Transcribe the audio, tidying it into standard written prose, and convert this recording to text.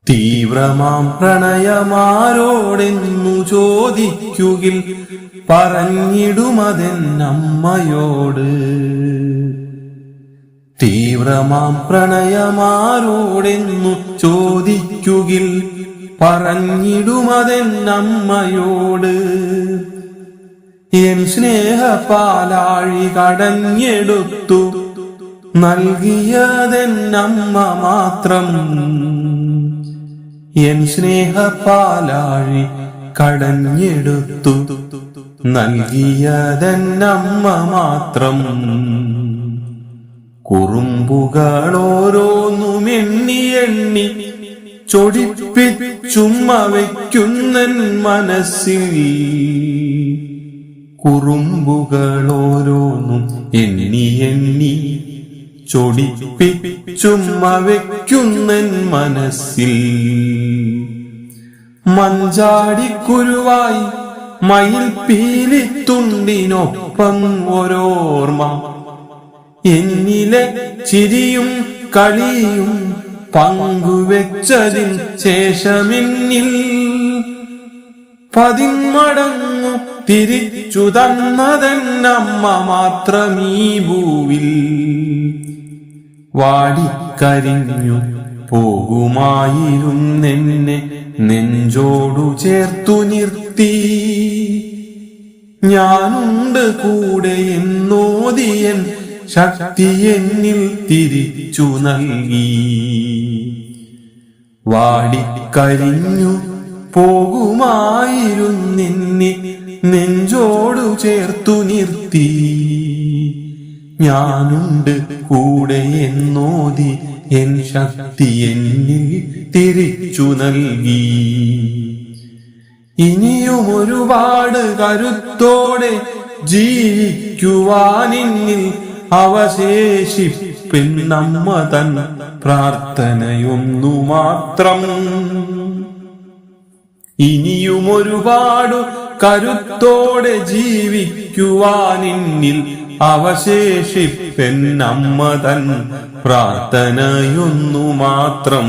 തീവ്രമാം പ്രണയമാരോടെന്നു ചോദിക്കുകിൽ പറഞ്ഞിടുമതെന്നമ്മയോട്. തീവ്രമാം പ്രണയമാരോടെന്നു ചോദിക്കുകിൽ പറഞ്ഞിടുമതെന്നമ്മയോട്. N സ്നേഹപാലാഴി കടഞ്ഞെടുത്തു നൽകിയതെന്നമ്മ മാത്രം. N സ്നേഹപാലാഴി കടഞ്ഞെടുത്തു നൽകിയതെന്നമ്മ മാത്രം. കുറുമ്പുകളോരോന്നും എണ്ണി എണ്ണി ചൊടിപ്പിച്ചുമ്മ വയ്ക്കുന്നൻ മനസ്സിൽ. കുറുമ്പുകളോരോന്നും എണ്ണി എണ്ണി ചൊടിപ്പിച്ചുമ്മ വയ്ക്കുന്നൻ മനസ്സിൽ. മഞ്ചാടിക്കുരുവായി മയിൽ പീലിത്തുണ്ടിനൊപ്പം ഓരോർമ്മ. എന്നിലെ ചിരിയും കളിയും പങ്കുവെച്ചതിൻ ശേഷമെന്നിൽ പതിന്മടങ്ങു തിരിച്ചു തന്നതെന്നമ്മ മാത്രമീ ഭൂവിൽ. വാടിക്കരിഞ്ഞു പോകുമായിരുന്നെന്നെ നെഞ്ചോടു ചേർത്തു നിർത്തി. ഞാനുണ്ട് കൂടെ എന്നോദിയൻ ശക്തി എന്നിൽ തിരിച്ചു നൽകി. വാടിക്കരിഞ്ഞു പോകുമായിരുന്നെന്നെ നെഞ്ചോടു ചേർത്തു നിർത്തി. ഞാനുണ്ട് കൂടെ എന്നോതി എൻ ശക്തി എന്നിൽ തിരിച്ചു നൽകി. ഇനിയും ഒരുപാട് കരുത്തോടെ ജീവിക്കുവാനിന്നിൽ അവശേഷിപ്പെന്നമ്മ തൻ പ്രാർത്ഥനയൊന്നു മാത്രം. ഇനിയും ഒരുപാട് കരുത്തോടെ ജീവിക്കുവാനിന്നിൽ അവശേഷിപ്പെന്നമ്മ തൻ പ്രാർത്ഥനയൊന്നു മാത്രം.